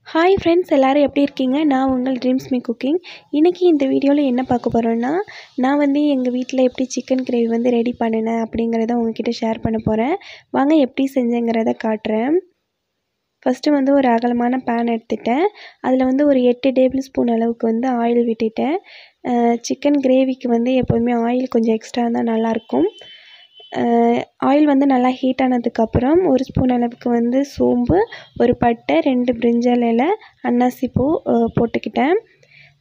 Hi friends, எல்லோரும் எப்படி இருக்கீங்க? நான் உங்கள் ட்ரீம்ஸ் மீ குக்கிங். இன்றைக்கி இந்த வீடியோவில் என்ன பார்க்க போகிறோன்னா, நான் எங்கள் வீட்டில் எப்படி சிக்கன் கிரேவி ரெடி பண்ணினேன் அப்படிங்கிறத உங்ககிட்ட ஷேர் பண்ண போகிறேன். வாங்க எப்படி செஞ்சேங்கிறத காட்டுறேன். ஃபஸ்ட்டு ஒரு அகலமான பேன் எடுத்துட்டேன். அதில் ஒரு 8 டேபிள் ஸ்பூன் அளவுக்கு ஆயில் விட்டுட்டேன். சிக்கன் கிரேவிக்கு எப்போதுமே ஆயில் கொஞ்சம் எக்ஸ்ட்ரா இருந்தால் நல்லாயிருக்கும். ஆயில் நல்லா ஹீட் ஆனதுக்கப்புறம் 1 ஸ்பூன் அளவுக்கு சோம்பு, ஒரு பட்டை, 2 பிரிஞ்சால் இலை, அன்னாசி பூ போட்டுக்கிட்டேன்.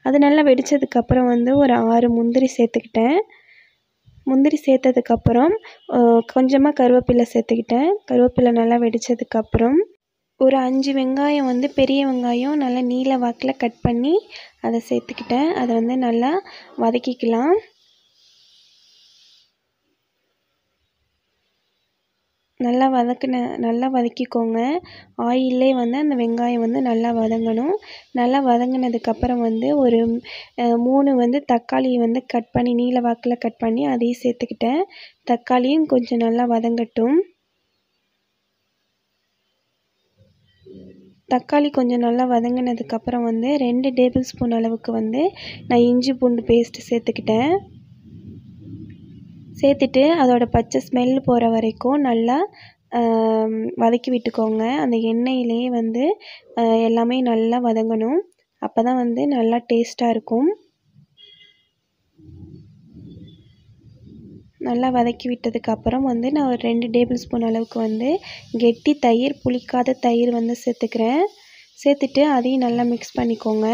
அது நல்லா வெடித்ததுக்கப்புறம் ஒரு 6 முந்திரி சேர்த்துக்கிட்டேன். முந்திரி சேர்த்ததுக்கப்புறம் கொஞ்சமாக கருவேப்பிலை சேர்த்துக்கிட்டேன். கருவேப்பிலை நல்லா வெடித்ததுக்கப்புறம் ஒரு 5 வெங்காயம் பெரிய வெங்காயம் நல்லா நீல வாக்கில் கட் பண்ணி அதை சேர்த்துக்கிட்டேன். அதை நல்லா வதக்கிக்கலாம். நல்லா வதக்கிக்கோங்க. ஆயிலே அந்த வெங்காயம் நல்லா வதங்கணும். நல்லா வதங்கினதுக்கப்புறம் ஒரு 3 தக்காளி கட் பண்ணி நீல வாக்கில் கட் பண்ணி அதையும் சேர்த்துக்கிட்டேன். தக்காளியும் கொஞ்சம் நல்லா வதங்கட்டும். தக்காளி கொஞ்சம் நல்லா வதங்கினதுக்கப்புறம் 2 டேபிள் ஸ்பூன் அளவுக்கு நான் இஞ்சி பூண்டு பேஸ்ட்டு சேர்த்துக்கிட்டேன். சேர்த்துட்டு அதோட பச்சை ஸ்மெல் போகிற வரைக்கும் நல்லா வதக்கி விட்டுக்கோங்க. அந்த எண்ணெயிலேயே எல்லாமே நல்லா வதங்கணும். அப்போ தான் நல்லா டேஸ்ட்டாக இருக்கும். நல்லா வதக்கி விட்டதுக்கப்புறம் நான் ஒரு 2 டேபிள் ஸ்பூன் அளவுக்கு கெட்டி தயிர், புளிக்காத தயிர் சேர்த்துக்கிறேன். சேர்த்துட்டு அதையும் நல்லா மிக்ஸ் பண்ணிக்கோங்க.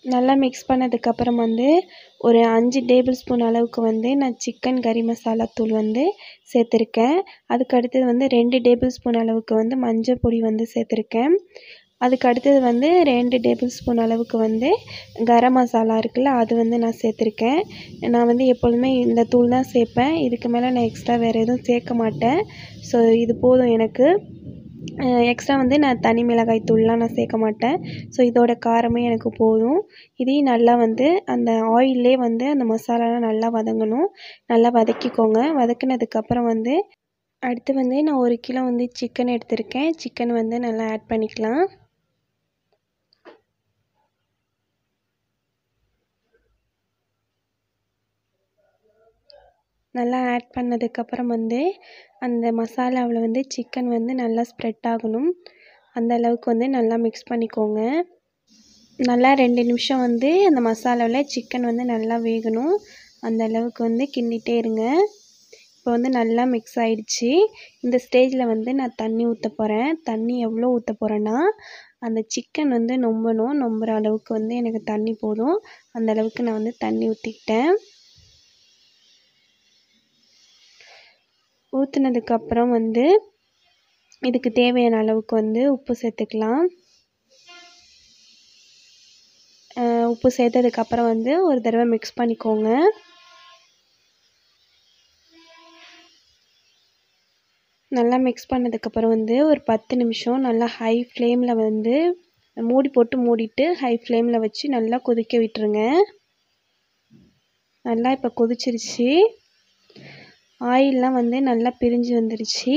நல்லா மிக்ஸ் பண்ணதுக்கப்புறம் ஒரு 5 டேபிள் ஸ்பூன் அளவுக்கு நான் சிக்கன் கறி மசாலா தூள் சேர்த்துருக்கேன். அதுக்கு அடுத்தது 2 டேபிள் ஸ்பூன் அளவுக்கு மஞ்சள் பொடி சேர்த்துருக்கேன். அதுக்கு அடுத்தது 2 டேபிள் ஸ்பூன் அளவுக்கு கரம் மசாலா இருக்குல்ல, அது நான் சேர்த்துருக்கேன். நான் எப்பொழுதுமே இந்த தூள் தான் சேர்ப்பேன். இதுக்கு மேலே நான் எக்ஸ்ட்ரா வேறு எதுவும் சேர்க்க மாட்டேன். ஸோ இது போதும் எனக்கு. எக்ஸ்ட்ரா நான் தனி மிளகாய் தூள்லாம் நான் சேர்க்க மாட்டேன். ஸோ இதோட காரமே எனக்கு போதும். இதையும் நல்லா அந்த ஆயிலே அந்த மசாலாலாம் நல்லா வதங்கணும். நல்லா வதக்கிக்கோங்க. வதக்கினதுக்கப்புறம் அடுத்து நான் 1 கிலோ சிக்கன் எடுத்திருக்கேன். சிக்கன் நல்லா ஆட் பண்ணிக்கலாம். நல்லா ஆட் பண்ணதுக்கப்புறம் அந்த மசாலாவில் சிக்கன் நல்லா ஸ்ப்ரெட் ஆகணும். அந்த அளவுக்கு நல்லா மிக்ஸ் பண்ணிக்கோங்க. நல்லா 2 நிமிஷம் அந்த மசாலாவில் சிக்கன் நல்லா வேகணும். அந்த அளவுக்கு கிண்டிகிட்டே இருங்க. இப்போ நல்லா மிக்ஸ் ஆகிடுச்சு. இந்த ஸ்டேஜில் நான் தண்ணி ஊற்ற போகிறேன். தண்ணி எவ்வளோ ஊற்ற போகிறேன்னா, அந்த சிக்கன் நொம்புற அளவுக்கு எனக்கு தண்ணி போதும். அந்த அளவுக்கு நான் தண்ணி ஊற்றிக்கிட்டேன். ஊற்றுனதுக்கப்புறம் இதுக்கு தேவையான அளவுக்கு உப்பு சேர்த்துக்கலாம். உப்பு சேர்த்ததுக்கப்புறம் ஒரு தடவை மிக்ஸ் பண்ணிக்கோங்க. நல்லா மிக்ஸ் பண்ணதுக்கப்புறம் ஒரு 10 நிமிஷம் நல்லா ஹை ஃப்ளேமில் மூடிட்டு ஹை ஃப்ளேமில் வச்சு நல்லா கொதிக்க விட்டுருங்க. நல்லா இப்போ கொதிச்சிருச்சு. ஆயிலெலாம் நல்லா பிரிஞ்சு வந்துடுச்சு.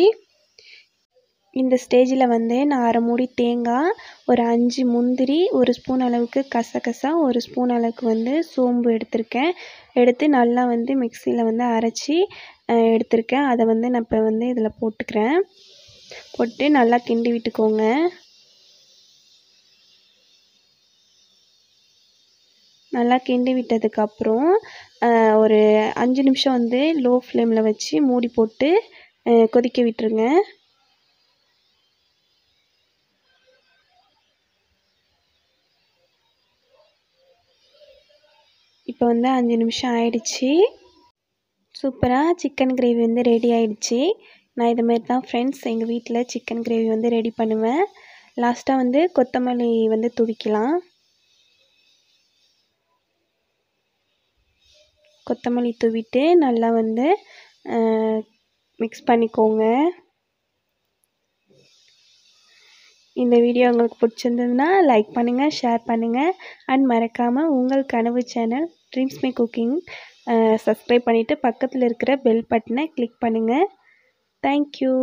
இந்த ஸ்டேஜில் நான் அரை மூடி தேங்காய், ஒரு 5 முந்திரி, 1 ஸ்பூன் அளவுக்கு கசகசா, 1 ஸ்பூன் அளவுக்கு சோம்பு எடுத்திருக்கேன். எடுத்து நல்லா மிக்சியில் அரைச்சி எடுத்திருக்கேன். அதை நான் இப்போ இதில் போட்டுக்கிறேன். போட்டு நல்லா கிண்டி விட்டுக்கோங்க. நல்லா கிண்டி விட்டதுக்கப்புறம் ஒரு 5 நிமிஷம் லோ ஃப்ளேமில் வச்சு மூடி போட்டு கொதிக்க விட்டுருங்க. இப்போ 5 நிமிஷம் ஆயிடுச்சு. சூப்பராக சிக்கன் கிரேவி ரெடி ஆயிடுச்சு. நான் இதுமாரி தான் ஃப்ரெண்ட்ஸ் எங்கள் வீட்டில் சிக்கன் கிரேவி ரெடி பண்ணுவேன். லாஸ்ட்டாக கொத்தமல்லி தூவிக்கலாம். கொத்தமல்லி தூவிட்டு நல்லா மிக்ஸ் பண்ணிக்கோங்க. இந்த வீடியோ உங்களுக்கு பிடிச்சிருந்ததுன்னா லைக் பண்ணுங்கள், ஷேர் பண்ணுங்கள். அண்ட் மறக்காமல் உங்கள் கனவு channel dreams me cooking subscribe பண்ணிவிட்டு பக்கத்தில் இருக்கிற பெல் பட்டனை கிளிக் பண்ணுங்கள். தேங்க்யூ.